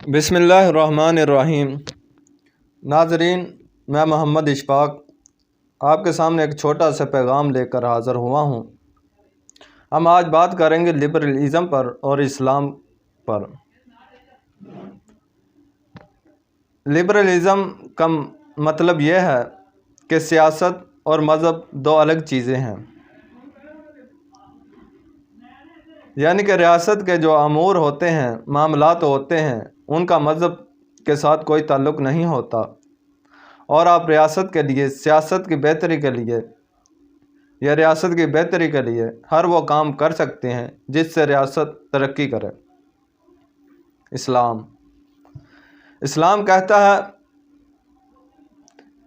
بسم اللہ الرحمن الرحیم۔ ناظرین، میں محمد اشفاق آپ کے سامنے ایک چھوٹا سا پیغام لے کر حاضر ہوا ہوں۔ ہم آج بات کریں گے لبرلزم پر اور اسلام پر۔ لبرلزم کا مطلب یہ ہے کہ سیاست اور مذہب دو الگ چیزیں ہیں، یعنی کہ ریاست کے جو امور ہوتے ہیں، معاملات ہوتے ہیں، ان کا مذہب کے ساتھ کوئی تعلق نہیں ہوتا، اور آپ ریاست کے لیے، سیاست کی بہتری کے لیے یا ریاست کی بہتری کے لیے ہر وہ کام کر سکتے ہیں جس سے ریاست ترقی کرے۔ اسلام کہتا ہے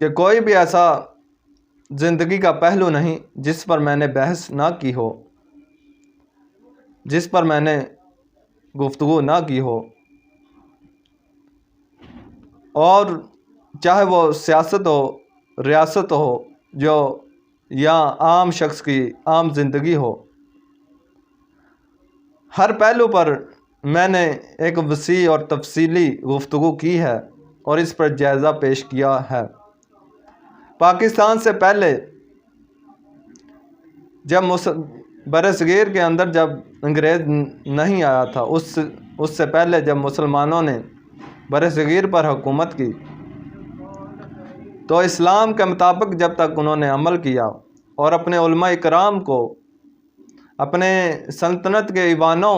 کہ کوئی بھی ایسا زندگی کا پہلو نہیں جس پر میں نے بحث نہ کی ہو، جس پر میں نے گفتگو نہ کی ہو، اور چاہے وہ سیاست ہو، ریاست ہو، جو یا عام شخص کی عام زندگی ہو، ہر پہلو پر میں نے ایک وسیع اور تفصیلی گفتگو کی ہے اور اس پر جائزہ پیش کیا ہے۔ پاکستان سے پہلے جب برصغیر کے اندر جب انگریز نہیں آیا تھا، اس سے پہلے جب مسلمانوں نے برصغیر پر حکومت کی، تو اسلام کے مطابق جب تک انہوں نے عمل کیا اور اپنے علماء کرام کو اپنے سلطنت کے ایوانوں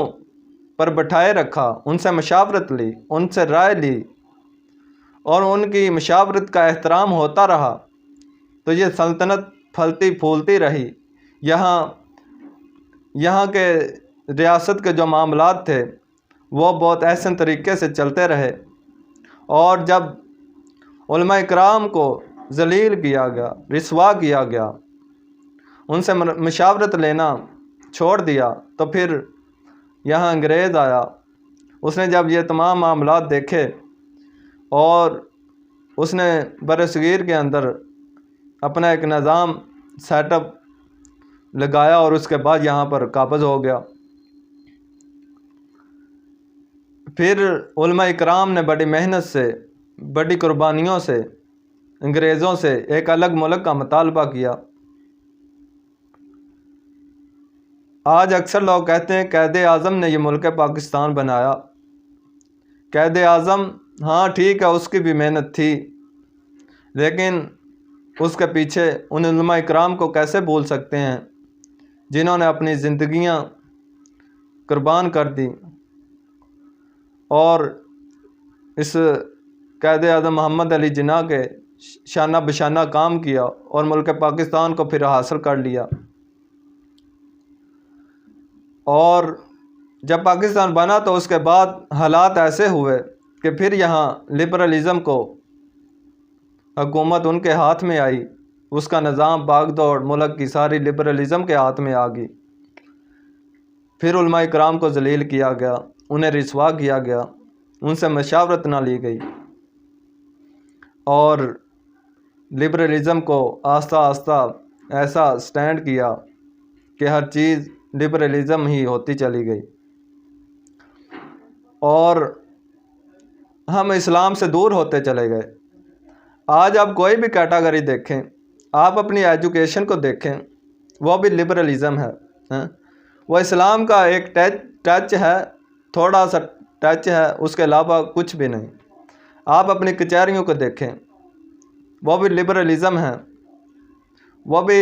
پر بٹھائے رکھا، ان سے مشاورت لی، ان سے رائے لی اور ان کی مشاورت کا احترام ہوتا رہا، تو یہ سلطنت پھلتی پھولتی رہی۔ یہاں کے ریاست کے جو معاملات تھے وہ بہت احسن طریقے سے چلتے رہے، اور جب علماء کرام کو ذلیل کیا گیا، رسوا کیا گیا، ان سے مشاورت لینا چھوڑ دیا، تو پھر یہاں انگریز آیا۔ اس نے جب یہ تمام معاملات دیکھے اور اس نے برصغیر کے اندر اپنا ایک نظام سیٹ اپ لگایا اور اس کے بعد یہاں پر قابض ہو گیا۔ پھر علماء کرام نے بڑی محنت سے، بڑی قربانیوں سے انگریزوں سے ایک الگ ملک کا مطالبہ کیا۔ آج اکثر لوگ کہتے ہیں قائد اعظم نے یہ ملک پاکستان بنایا۔ قائد اعظم، ہاں ٹھیک ہے، اس کی بھی محنت تھی، لیکن اس کے پیچھے ان علماء کرام کو کیسے بھول سکتے ہیں جنہوں نے اپنی زندگیاں قربان کر دی اور اس قائد اعظم محمد علی جناح کے شانہ بشانہ کام کیا اور ملک پاکستان کو پھر حاصل کر لیا۔ اور جب پاکستان بنا تو اس کے بعد حالات ایسے ہوئے کہ پھر یہاں لبرلزم کو حکومت ان کے ہاتھ میں آئی، اس کا نظام باغ دوڑ ملک کی ساری لبرلزم کے ہاتھ میں آ گئی۔ پھر علماء کرام کو ذلیل کیا گیا، انہیں رسوا کیا گیا، ان سے مشاورت نہ لی گئی، اور لبرلزم کو آہستہ آہستہ ایسا سٹینڈ کیا کہ ہر چیز لبرلزم ہی ہوتی چلی گئی، اور ہم اسلام سے دور ہوتے چلے گئے۔ آج آپ کوئی بھی کیٹاگری دیکھیں، آپ اپنی ایجوکیشن کو دیکھیں، وہ بھی لبرلزم ہے، وہ اسلام کا ایک ٹچ ہے، تھوڑا سا ٹچ ہے، اس کے علاوہ کچھ بھی نہیں۔ آپ اپنی کچہریوں کو دیکھیں، وہ بھی لبرلزم ہیں، وہ بھی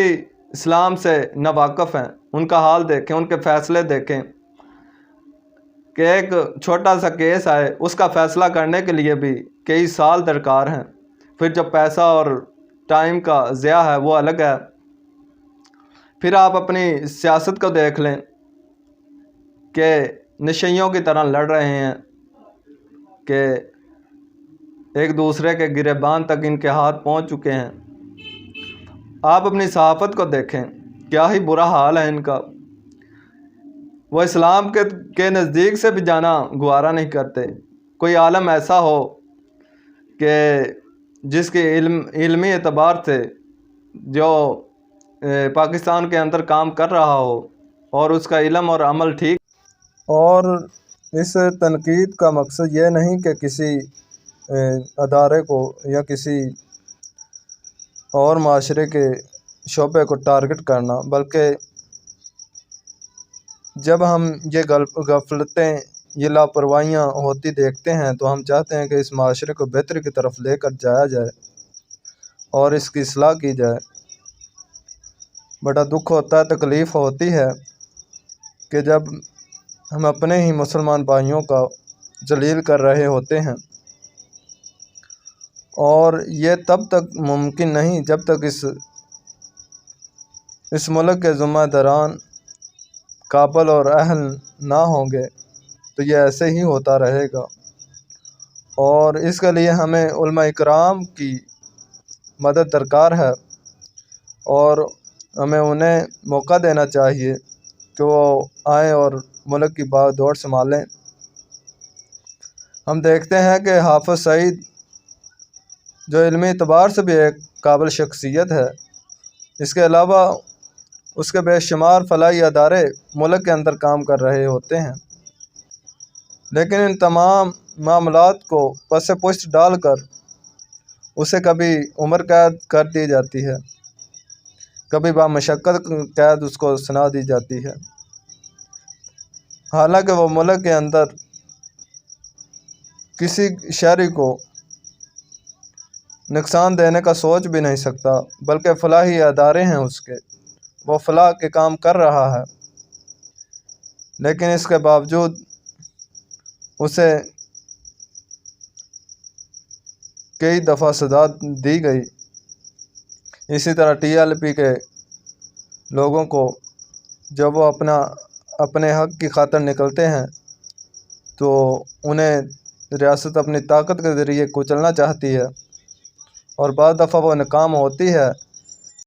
اسلام سے ناواقف ہیں۔ ان کا حال دیکھیں، ان کے فیصلے دیکھیں کہ ایک چھوٹا سا کیس آئے، اس کا فیصلہ کرنے کے لیے بھی کئی سال درکار ہیں، پھر جو پیسہ اور ٹائم کا ضیاع ہے وہ الگ ہے۔ پھر آپ اپنی سیاست کو دیکھ لیں کہ نشیوں کی طرح لڑ رہے ہیں کہ ایک دوسرے کے گریبان تک ان کے ہاتھ پہنچ چکے ہیں۔ آپ اپنی صحافت کو دیکھیں، کیا ہی برا حال ہے ان کا، وہ اسلام کے نزدیک سے بھی جانا گوارا نہیں کرتے۔ کوئی عالم ایسا ہو کہ جس کے علمی اعتبار سے جو پاکستان کے اندر کام کر رہا ہو اور اس کا علم اور عمل ٹھیک، اور اس تنقید کا مقصد یہ نہیں کہ کسی ادارے کو یا کسی اور معاشرے کے شعبے کو ٹارگٹ کرنا، بلکہ جب ہم یہ غفلتیں، یہ لاپرواہیاں ہوتی دیکھتے ہیں تو ہم چاہتے ہیں کہ اس معاشرے کو بہتری کی طرف لے کر جایا جائے اور اس کی اصلاح کی جائے۔ بڑا دکھ ہوتا ہے، تکلیف ہوتی ہے کہ جب ہم اپنے ہی مسلمان بھائیوں کا ذلیل کر رہے ہوتے ہیں، اور یہ تب تک ممکن نہیں جب تک اس ملک کے ذمہ داران قابل اور اہل نہ ہوں گے، تو یہ ایسے ہی ہوتا رہے گا۔ اور اس کے لیے ہمیں علماء اکرام کی مدد درکار ہے، اور ہمیں انہیں موقع دینا چاہیے کہ وہ آئیں اور ملک کی باغ دوڑ سنبھالیں۔ ہم دیکھتے ہیں کہ حافظ سعید جو علمی اعتبار سے بھی ایک قابل شخصیت ہے، اس کے علاوہ اس کے بے شمار فلاحی ادارے ملک کے اندر کام کر رہے ہوتے ہیں، لیکن ان تمام معاملات کو پس پشت ڈال کر اسے کبھی عمر قید کر دی جاتی ہے، کبھی بامشقت قید اس کو سنا دی جاتی ہے، حالانکہ وہ ملک کے اندر کسی شہری کو نقصان دینے کا سوچ بھی نہیں سکتا، بلکہ فلاحی ادارے ہیں اس کے، وہ فلاح کے کام کر رہا ہے، لیکن اس کے باوجود اسے کئی دفعہ سزا دی گئی۔ اسی طرح ٹی ایل پی کے لوگوں کو جب وہ اپنے حق کی خاطر نکلتے ہیں تو انہیں ریاست اپنی طاقت کے ذریعے کچلنا چاہتی ہے، اور بعض دفعہ وہ ناکام ہوتی ہے،